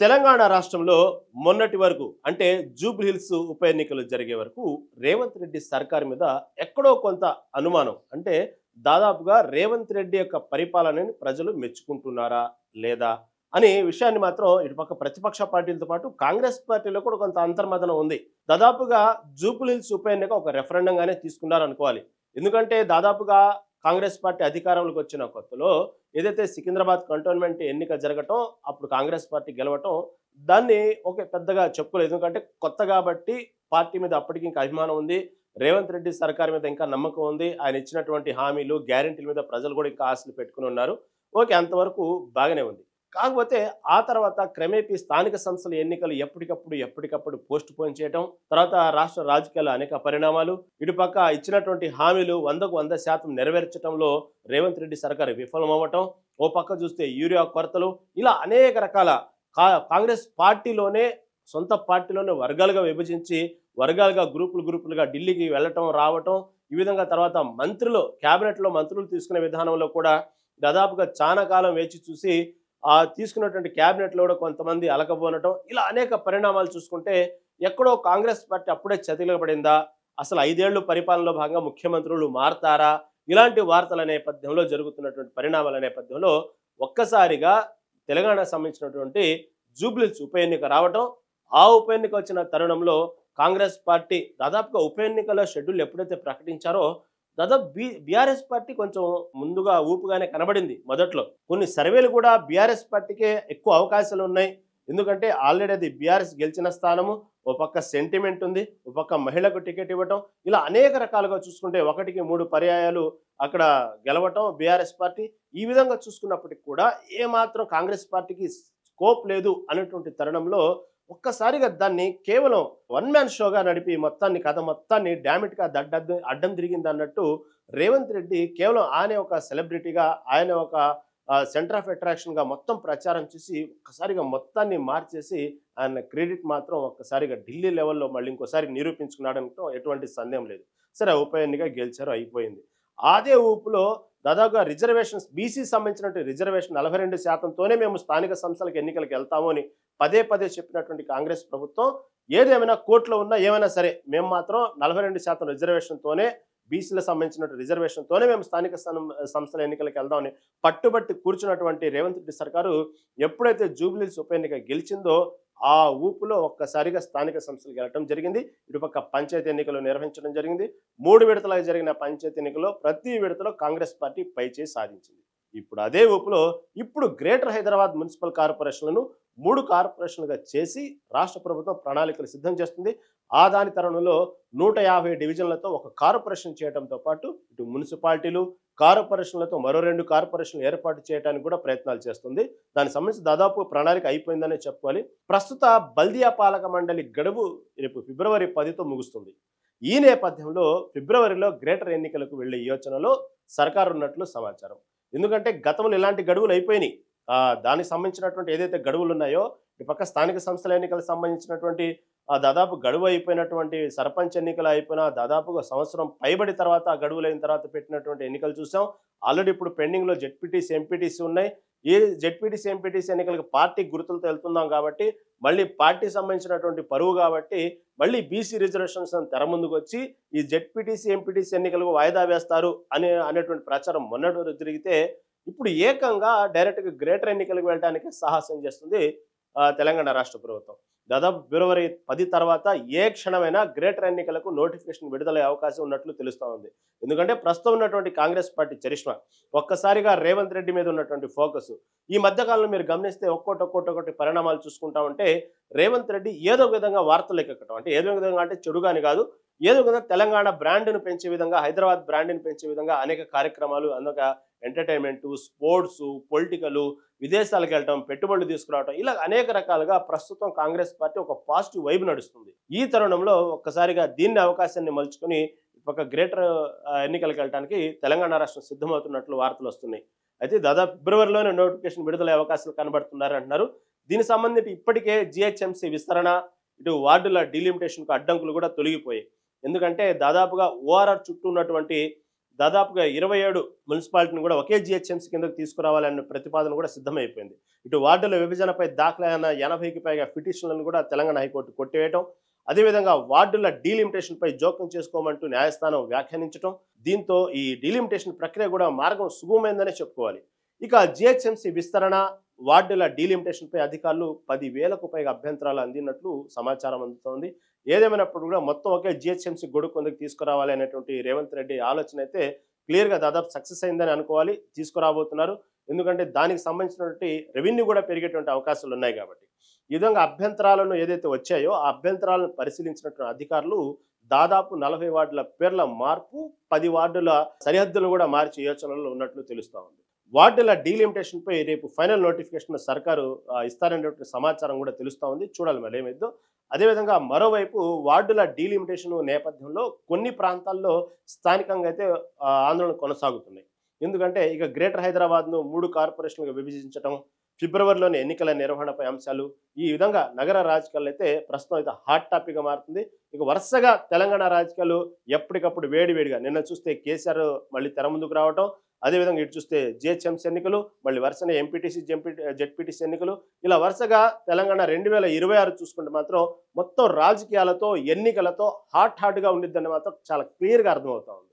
తెలంగాణ రాష్ట్రంలో మొన్నటి వరకు అంటే జూబ్లీహిల్స్ ఉప ఎన్నికలు జరిగే వరకు రేవంత్ రెడ్డి సర్కార్ మీద ఎక్కడో కొంత అనుమానం అంటే దాదాపుగా రేవంత్ రెడ్డి యొక్క పరిపాలనని ప్రజలు మెచ్చుకుంటున్నారా లేదా అనే విషయాన్ని మాత్రం ఇటుపక్క ప్రతిపక్ష పార్టీలతో పాటు కాంగ్రెస్ పార్టీలో కూడా కొంత అంతర్మదనం ఉంది. దాదాపుగా జూబ్లీహిల్స్ ఉప ఎన్నిక ఒక రెఫరెండంగానే తీసుకున్నారు అనుకోవాలి. ఎందుకంటే దాదాపుగా కాంగ్రెస్ పార్టీ అధికారంలోకి వచ్చిన కొత్తలో ఏదైతే సికింద్రాబాద్ కంటోన్మెంట్ ఎన్నిక జరగటం అప్పుడు కాంగ్రెస్ పార్టీ గెలవటం దాన్ని ఒక పెద్దగా చెప్పుకోలేదు. ఎందుకంటే కొత్త కాబట్టి పార్టీ మీద అప్పటికి ఇంకా అభిమానం ఉంది. రేవంత్ రెడ్డి సర్కార్ మీద ఇంకా నమ్మకం ఉంది. ఆయన ఇచ్చినటువంటి హామీలు గ్యారెంటీల మీద ప్రజలు కూడా ఇంకా ఆశలు పెట్టుకుని ఉన్నారు. ఓకే, అంతవరకు బాగానే ఉంది. కాకపోతే ఆ తర్వాత క్రమేపీ స్థానిక సంస్థల ఎన్నికలు ఎప్పటికప్పుడు పోస్ట్ పోన్ చేయటం, తర్వాత రాష్ట్ర రాజకీయాల అనేక పరిణామాలు, ఇటుపక్క ఇచ్చినటువంటి హామీలు 100% నెరవేర్చడంలో రేవంత్ రెడ్డి సర్కారు విఫలమవ్వటం, ఓ పక్క చూస్తే యూరియా కొరతలు, ఇలా అనేక రకాల కాంగ్రెస్ పార్టీలోనే సొంత పార్టీలోనే వర్గాలుగా విభజించి వర్గాలుగా గ్రూపులుగా ఢిల్లీకి వెళ్ళటం రావటం, ఈ విధంగా తర్వాత క్యాబినెట్లో మంత్రులు తీసుకునే విధానంలో కూడా దాదాపుగా చాలా కాలం వేచి చూసి తీసుకున్నటువంటి క్యాబినెట్లో కూడా కొంతమంది అలకబోనటం, ఇలా అనేక పరిణామాలు చూసుకుంటే ఎక్కడో కాంగ్రెస్ పార్టీ అప్పుడే చతికిలబడిందా, అసలు 5 ఏళ్లు పరిపాలనలో భాగంగా ముఖ్యమంత్రులు మారతారా, ఇలాంటి వార్తల నేపథ్యంలో జరుగుతున్నటువంటి పరిణామాల నేపథ్యంలో ఒక్కసారిగా తెలంగాణకు సంబంధించినటువంటి జూబ్లీహిల్స్ ఉప ఎన్నిక రావటం, ఆ ఉప ఎన్నిక వచ్చిన తరుణంలో కాంగ్రెస్ పార్టీ దాదాపుగా ఉప ఎన్నికల షెడ్యూల్ ఎప్పుడైతే ప్రకటించారో దాదాపు బీఆర్ఎస్ పార్టీ కొంచెం ముందుగా ఊపుగానే కనబడింది. మొదట్లో కొన్ని సర్వేలు కూడా బీఆర్ఎస్ పార్టీకే ఎక్కువ అవకాశాలు ఉన్నాయి. ఎందుకంటే ఆల్రెడీ అది బీఆర్ఎస్ గెలిచిన స్థానము, ఓ పక్క సెంటిమెంట్ ఉంది, ఓ పక్క మహిళకు టికెట్ ఇవ్వటం, ఇలా అనేక రకాలుగా చూసుకుంటే 1కి 3 పర్యాయాలు అక్కడ గెలవటం బీఆర్ఎస్ పార్టీ. ఈ విధంగా చూసుకున్నప్పటికి కూడా ఏమాత్రం కాంగ్రెస్ పార్టీకి స్కోప్ లేదు అనేటువంటి తరుణంలో ఒక్కసారిగా దాన్ని కేవలం వన్ మ్యాన్ షోగా నడిపి కథ మొత్తాన్ని డామిట్గా అడ్డం తిరిగింది అన్నట్టు రేవంత్ రెడ్డి కేవలం ఆయన ఒక సెలబ్రిటీగా, ఆయన ఒక సెంటర్ ఆఫ్ అట్రాక్షన్గా మొత్తం ప్రచారం చేసి ఒక్కసారిగా మొత్తాన్ని మార్చేసి ఆయన క్రెడిట్ మాత్రం ఒక్కసారిగా ఢిల్లీ లెవెల్లో మళ్ళీ ఇంకోసారి నిరూపించుకున్నాడంటూ ఎటువంటి సందేహం లేదు. సరే, ఉప ఎన్నిక గెలిచారు, అయిపోయింది. అదే ఊపులో దాదాపుగా రిజర్వేషన్స్, బీసీ సంబంధించినటువంటి రిజర్వేషన్ 42%తోనే మేము స్థానిక సంస్థలకు ఎన్నికలకు వెళ్తాము అని పదే చెప్పినటువంటి కాంగ్రెస్ ప్రభుత్వం ఏదేమైనా కోర్టులో ఉన్నా ఏమైనా సరే మేము మాత్రం 42% రిజర్వేషన్తోనే, బీసీలకు సంబంధించినటువంటి రిజర్వేషన్తోనే మేము స్థానిక సంస్థల ఎన్నికలకు వెళ్దామని పట్టుబట్టి కూర్చున్నటువంటి రేవంత్ రెడ్డి సర్కారు ఎప్పుడైతే జూబ్లీహిల్స్ ఉప ఎన్నిక గెలిచిందో ఆ ఊపులో ఒక్కసారిగా స్థానిక సంస్థలకు వెళ్ళటం జరిగింది. ఇటుపక్క పంచాయతీ ఎన్నికలు నిర్వహించడం జరిగింది. 3 విడతలుగా జరిగిన పంచాయతీ ఎన్నికల్లో ప్రతి విడతలో కాంగ్రెస్ పార్టీ పైచేయి సాధించింది. ఇప్పుడు అదే ఊపులో గ్రేటర్ హైదరాబాద్ మున్సిపల్ కార్పొరేషన్లను 3 కార్పొరేషన్లుగా చేసి రాష్ట్ర ప్రభుత్వం ప్రణాళికలు సిద్ధం చేస్తుంది. దాని తరుణంలో 150 డివిజన్లతో ఒక కార్పొరేషన్ చేయడంతో పాటు ఇటు మున్సిపాలిటీలు, కార్పొరేషన్లతో మరో 2 కార్పొరేషన్లు ఏర్పాటు చేయడానికి కూడా ప్రయత్నాలు చేస్తుంది. దానికి సంబంధించి దాదాపు ప్రణాళిక అయిపోయిందనే చెప్పుకోవాలి. ప్రస్తుత బల్దియా పాలక మండలి గడువు రేపు ఫిబ్రవరి 10తో ముగుస్తుంది. ఈ నేపథ్యంలో ఫిబ్రవరిలో గ్రేటర్ ఎన్నికలకు వెళ్లే యోచనలో సర్కారు ఉన్నట్లు సమాచారం. ఎందుకంటే గతంలో ఇలాంటి గడువులు అయిపోయినాయి. దానికి సంబంధించినటువంటి ఏదైతే గడువులు ఉన్నాయో ఈ పక్క స్థానిక సంస్థల ఎన్నికలకు సంబంధించినటువంటి దాదాపు గడువు అయిపోయినటువంటి సర్పంచ్ ఎన్నికలు అయిపోయినా దాదాపుగా సంవత్సరం పైబడి తర్వాత ఆ గడువులైన తర్వాత పెట్టినటువంటి ఎన్నికలు చూసాం. ఆల్రెడీ ఇప్పుడు పెండింగ్లో జెడ్పీటీసీ, ఎంపీటీసీ ఉన్నాయి. ఈ జెడ్పీటీసీ, ఎంపీటీసీ ఎన్నికలకు పార్టీ గుర్తులతో వెళ్తున్నాం కాబట్టి మళ్ళీ పార్టీ సంబంధించినటువంటి పరువు కాబట్టి మళ్ళీ బీసీ రిజర్వేషన్స్ తెర ముందుకు వచ్చి ఈ జెడ్పీటీసీ, ఎంపీటీసీ ఎన్నికలకు వాయిదా వేస్తారు అనేటువంటి ప్రచారం మొన్నటి రోజు జరిగితే ఇప్పుడు ఏకంగా డైరెక్ట్గా గ్రేటర్ ఎన్నికలకు వెళ్ళడానికి సాహసం చేస్తుంది తెలంగాణ రాష్ట్ర ప్రభుత్వం. దాదాపు ఫిబ్రవరి 10 తర్వాత ఏ క్షణమైనా గ్రేటర్ ఎన్నికలకు నోటిఫికేషన్ విడుదలయ్యే అవకాశం ఉన్నట్లు తెలుస్తూ ఉంది. ఎందుకంటే ప్రస్తుతం ఉన్నటువంటి కాంగ్రెస్ పార్టీ చరిష్మా, ఒక్కసారిగా రేవంత్ రెడ్డి మీద ఉన్నటువంటి ఫోకస్, ఈ మధ్యకాలంలో మీరు గమనిస్తే ఒక్కొక్కటి పరిణామాలు చూసుకుంటా ఉంటే రేవంత్ రెడ్డి ఏదో విధంగా వార్తలు ఎక్కడం, అంటే ఏదో విధంగా అంటే చెడుగాని కాదు, ఏదో విధంగా తెలంగాణ బ్రాండ్ను పెంచే విధంగా, హైదరాబాద్ బ్రాండ్ని పెంచే విధంగా అనేక కార్యక్రమాలు, అందుక ఎంటర్టైన్మెంట్, స్పోర్ట్స్, పొలిటికల్, విదేశాలకు వెళ్ళటం, పెట్టుబడులు తీసుకురావటం, ఇలా అనేక రకాలుగా ప్రస్తుతం కాంగ్రెస్ పార్టీ ఒక పాజిటివ్ వైబ్ నడుస్తుంది. ఈ తరుణంలో ఒక్కసారిగా దీన్ని అవకాశాన్ని మలుచుకొని ఒక గ్రేటర్ ఎన్నికలకు వెళ్ళడానికి తెలంగాణ రాష్ట్రం సిద్ధమవుతున్నట్లు వార్తలు వస్తున్నాయి. అయితే దాదాపు ఫిబ్రవరిలోనే నోటిఫికేషన్ విడుదలయ్యే అవకాశాలు కనబడుతున్నారు అంటున్నారు. దీనికి సంబంధించి ఇప్పటికే జిహెచ్ఎంసీ విస్తరణ, ఇటు వార్డుల డీలిమిటేషన్కు అడ్డంకులు కూడా తొలగిపోయాయి. ఎందుకంటే దాదాపుగా ఓఆర్ఆర్ చుట్టూ ఉన్నటువంటి దాదాపుగా 27 మున్సిపాలిటీని కూడా ఒకే జిహెచ్ఎంసీ కిందకు తీసుకురావాలనే ప్రతిపాదన కూడా సిద్ధమైపోయింది. ఇటు వార్డుల విభజనపై దాఖలైన 80కి పైగా పిటిషన్లను కూడా తెలంగాణ హైకోర్టు కొట్టివేయటం, అదేవిధంగా వార్డుల డీలిమిటేషన్పై జోక్యం చేసుకోమంటూ న్యాయస్థానం వ్యాఖ్యానించడం, దీంతో ఈ డీలిమిటేషన్ ప్రక్రియ కూడా మార్గం సుగమమైందనే చెప్పుకోవాలి. ఇక జిహెచ్ఎంసీ విస్తరణ, వార్డుల డీలిమిటేషన్పై అధికారులు 10,000కు పైగా అభ్యంతరాలు అందినట్లు సమాచారం అందుతోంది. ఏదేమైనప్పుడు కూడా మొత్తం ఒకే జిహెచ్ఎంసీ గొడుగు కిందకు తీసుకురావాలి అనేటువంటి రేవంత్ రెడ్డి ఆలోచన అయితే క్లియర్గా దాదాపు సక్సెస్ అయిందని అనుకోవాలి. తీసుకురాబోతున్నారు. ఎందుకంటే దానికి సంబంధించినటువంటి రెవెన్యూ కూడా పెరిగేటువంటి అవకాశాలు ఉన్నాయి కాబట్టి. ఈ విధంగా అభ్యంతరాలను ఏదైతే వచ్చాయో ఆ అభ్యంతరాలను పరిశీలించినటువంటి అధికారులు దాదాపు 40 వార్డుల పేర్ల మార్పు, 10 వార్డుల సరిహద్దులు కూడా మార్చి యోచనలో ఉన్నట్లు తెలుస్తూ ఉంది. వార్డుల డీలిమిటేషన్ పై రేపు ఫైనల్ నోటిఫికేషన్ సర్కారు ఇస్తారనేటువంటి సమాచారం కూడా తెలుస్తూ ఉంది. చూడాలి మరి ఏమైద్దో. అదేవిధంగా మరోవైపు వార్డుల డీలిమిటేషన్ నేపథ్యంలో కొన్ని ప్రాంతాల్లో స్థానికంగా అయితే ఆందోళన కొనసాగుతున్నాయి. ఎందుకంటే ఇక గ్రేటర్ హైదరాబాద్ను 3 కార్పొరేషన్లుగా విభజించడం, ఫిబ్రవరిలోని ఎన్నికల నిర్వహణపై అంశాలు, ఈ విధంగా నగర రాజకీయాలు అయితే ప్రస్తుతం అయితే హాట్ టాపిక్గా మారుతుంది. ఇక వరుసగా తెలంగాణ రాజకీయాలు ఎప్పటికప్పుడు వేడివేడిగా, నిన్న చూస్తే కేసీఆర్ మళ్ళీ తెర ముందుకు రావటం, అదేవిధంగా ఇటు చూస్తే జిహెచ్ఎంసీ ఎన్నికలు, మళ్ళీ వరుసనే ఎంపీటీసీ జెడ్పీటీసీ ఎన్నికలు, ఇలా వరుసగా తెలంగాణ 2026 చూసుకుంటే మాత్రం మొత్తం రాజకీయాలతో ఎన్నికలతో హాట్గా ఉండిద్దని మాత్రం చాలా క్లియర్గా అర్థమవుతా ఉంది.